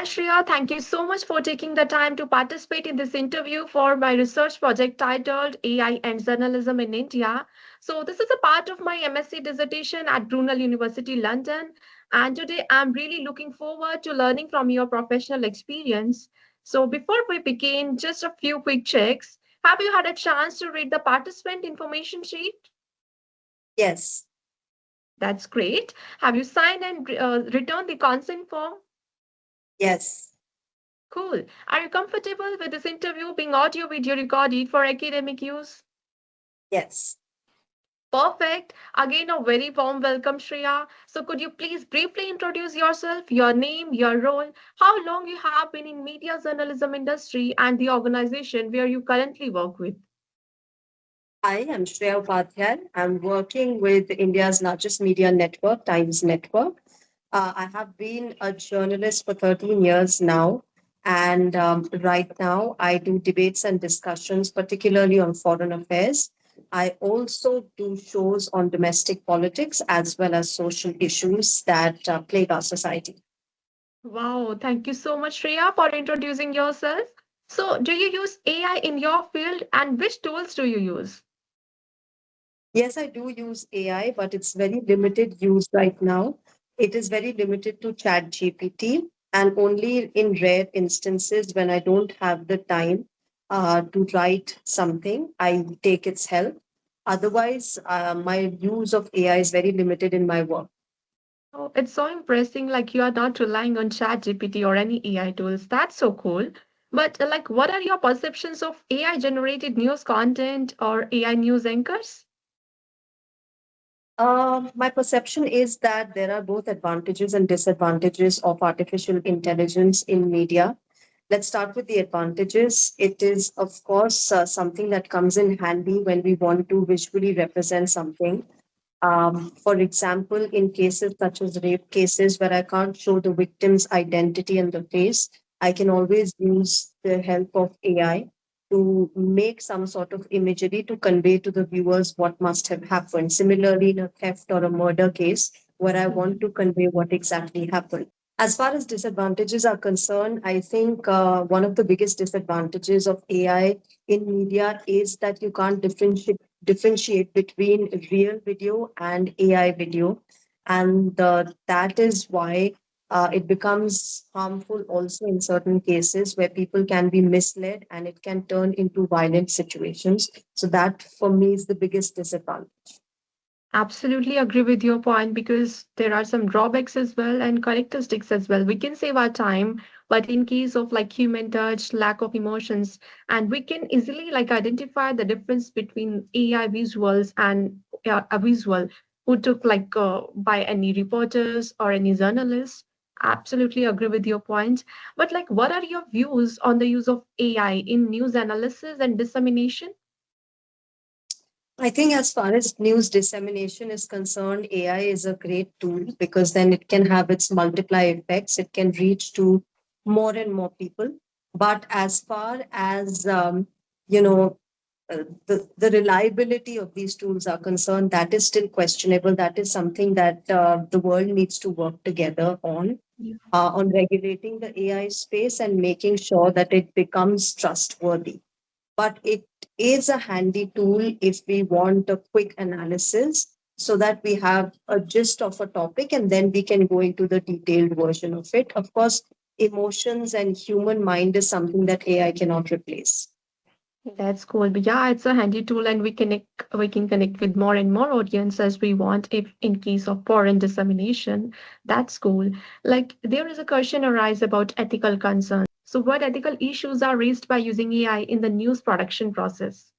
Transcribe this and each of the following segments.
Hi Shreya, thank you so much for taking the time to participate in this interview for my research project titled AI and Journalism in India. So, this is a part of my MSc dissertation at Brunel University, London. And today I'm really looking forward to learning from your professional experience. So, before we begin, just a few quick checks. Have you had a chance to read the participant information sheet? Yes, That's great. Have you signed and returned the consent form? yes, Cool. Are you comfortable with this interview being audio video recorded for academic use? yes. Perfect. Again, a very warm welcome, Shreya. So, could you please briefly introduce yourself, your name, your role, how long you have been in media journalism industry, and the organization where you currently work with? I am Shreya Upadhyay. I'm working with India's largest media network, Times Network. I have been a journalist for 13 years now. And right now, I do debates and discussions, particularly on foreign affairs. I also do shows on domestic politics as well as social issues that plague our society. Wow, thank you so much, Shreya, for introducing yourself. So, do you use AI in your field, and which tools do you use? Yes, I do use AI, but it's very limited use right now. It is very limited to Chat GPT, and only in rare instances when I don't have the time to write something, I take its help. Otherwise, my use of AI is very limited in my work. Oh, it's so impressive. Like you are not relying on ChatGPT or any AI tools. That's so cool. But like, what are your perceptions of AI generated news content or AI news anchors? My perception is that there are both advantages and disadvantages of artificial intelligence in media. Let's start with the advantages. It is, of course, something that comes in handy when we want to visually represent something. For example, in cases such as rape cases where I can't show the victim's identity and the face, I can always use the help of AI to make some sort of imagery to convey to the viewers what must have happened. Similarly, in a theft or a murder case, where I want to convey what exactly happened. As far as disadvantages are concerned, I think one of the biggest disadvantages of AI in media is that you can't differentiate between real video and AI video, and that is why it becomes harmful also in certain cases where people can be misled and it can turn into violent situations. So that for me is the biggest disadvantage. Absolutely agree with your point because there are some drawbacks as well and characteristics as well. We can save our time, but in case of like human touch, lack of emotions, and we can easily like identify the difference between AI visuals and a visual who took like by any reporters or any journalists. Absolutely agree with your point. But like, what are your views on the use of AI in news analysis and dissemination? I think as far as news dissemination is concerned, AI is a great tool because then it can have its multiply effects. It can reach to more and more people. But as far as you know, the reliability of these tools are concerned, that is still questionable. That is something that the world needs to work together on regulating the AI space and making sure that it becomes trustworthy. But it is a handy tool if we want a quick analysis so that we have a gist of a topic and then we can go into the detailed version of it. Of course, emotions and human mind is something that AI cannot replace. That's cool. But yeah, it's a handy tool and we can connect with more and more audience as we want if in case of foreign dissemination. That's cool. Like there is a question arise about ethical concerns. So what ethical issues are raised by using AI in the news production process?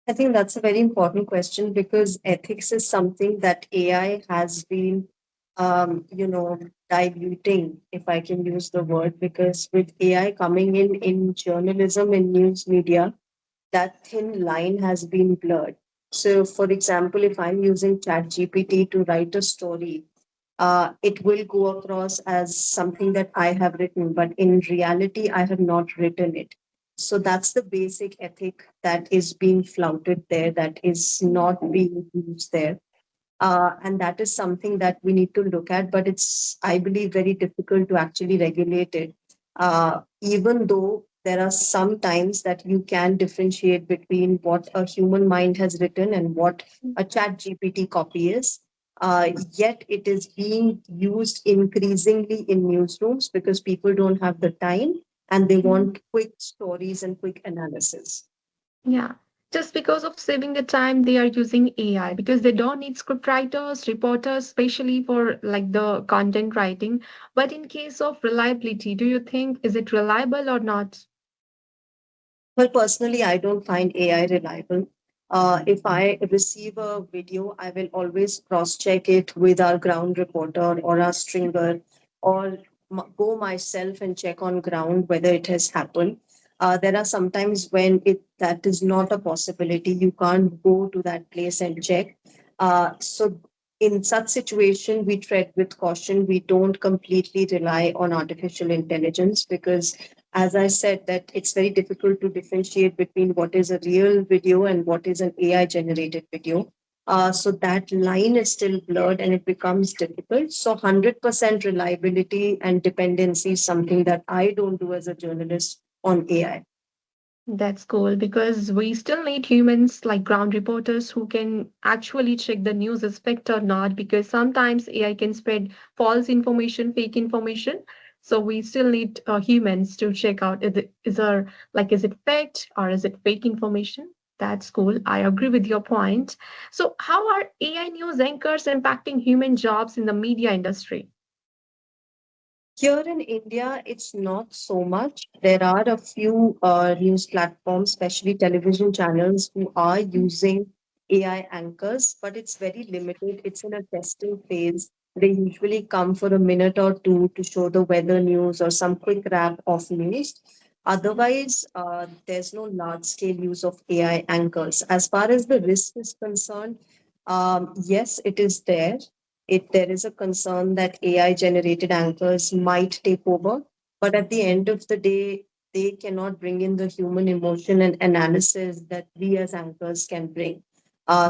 I think that's a very important question because ethics is something that AI has been, diluting, if I can use the word, because with AI coming in journalism and news media, that thin line has been blurred. So, for example, if I'm using ChatGPT to write a story, it will go across as something that I have written, but in reality, I have not written it. So that's the basic ethic that is being flouted there, that is not being used there. And that is something that we need to look at, but it's, I believe, very difficult to actually regulate it. Even though there are some times that you can differentiate between what a human mind has written and what a chat GPT copy is. Yet it is being used increasingly in newsrooms because people don't have the time and they Mhm. want quick stories and quick analysis. Yeah. Just because of saving the time, they are using AI because they don't need script writers, reporters, especially for like the content writing. But in case of reliability, do you think is it reliable or not? Well, personally, I don't find AI reliable. If I receive a video, I will always cross check it with our ground reporter or our stringer, or go myself and check on ground whether it has happened. There are sometimes when it that is not a possibility. You can't go to that place and check. So in such situation, we tread with caution. We don't completely rely on artificial intelligence because, as I said, that it's very difficult to differentiate between what is a real video and what is an AI generated video. So that line is still blurred and it becomes difficult. So 100% reliability and dependency is something that I don't do as a journalist on AI. That's cool because we still need humans like ground reporters who can actually check the news is fact or not because sometimes AI can spread false information, fake information. So we still need humans to check out is it fact or is it fake information? That's cool. I agree with your point. So how are AI news anchors impacting human jobs in the media industry? Here in India, it's not so much. There are a few news platforms, especially television channels, who are using AI anchors, but it's very limited. It's in a testing phase. They usually come for a minute or two to show the weather news or some quick wrap of news. Otherwise, there's no large scale use of AI anchors. As far as the risk is concerned, yes, it is there. There is a concern that AI generated anchors might take over, but at the end of the day, they cannot bring in the human emotion and analysis that we as anchors can bring.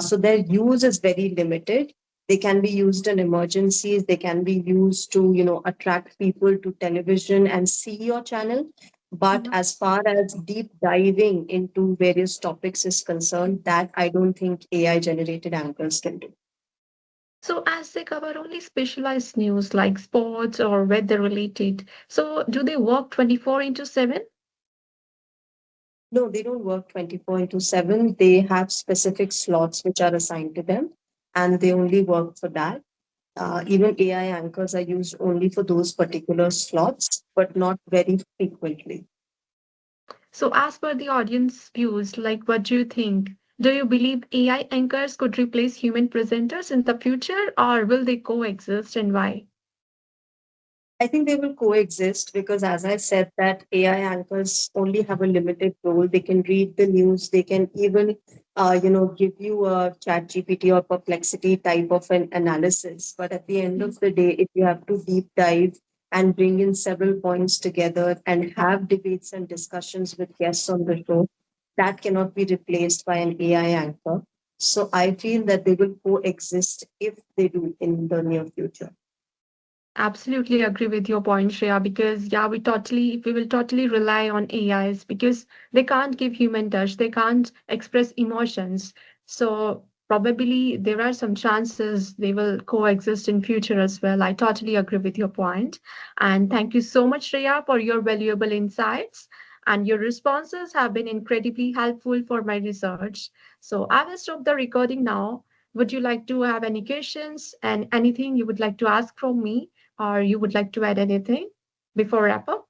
So their use is very limited. They can be used in emergencies. They can be used to, attract people to television and see your channel. But as far as deep diving into various topics is concerned, that I don't think AI generated anchors can do. So, as they cover only specialized news like sports or weather related, so do they work 24 into 7? No, they don't work 24 into 7. They have specific slots which are assigned to them, and they only work for that. Even AI anchors are used only for those particular slots, but not very frequently. So, as per the audience views, like what do you think? Do you believe AI anchors could replace human presenters in the future, or will they coexist and why? I think they will coexist because, as I said, that AI anchors only have a limited role. They can read the news. They can even, give you a chat GPT or perplexity type of an analysis. But at the end Mhm. of the day, if you have to deep dive and bring in several points together and have debates and discussions with guests on the show, that cannot be replaced by an AI anchor. So I feel that they will coexist if they do in the near future. Absolutely agree with your point, Shreya, because yeah, we will totally rely on AIs because they can't give human touch, they can't express emotions. So probably there are some chances they will coexist in future as well. I totally agree with your point. And thank you so much, Shreya, for your valuable insights. And your responses have been incredibly helpful for my research. So I will stop the recording now. Would you like to have any questions and anything you would like to ask from me? Or you would like to add anything before wrap up?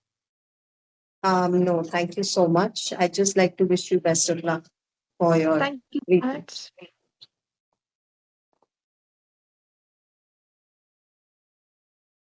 No, thank you so much. I just like to wish you best of luck for your Thank you so reading. much.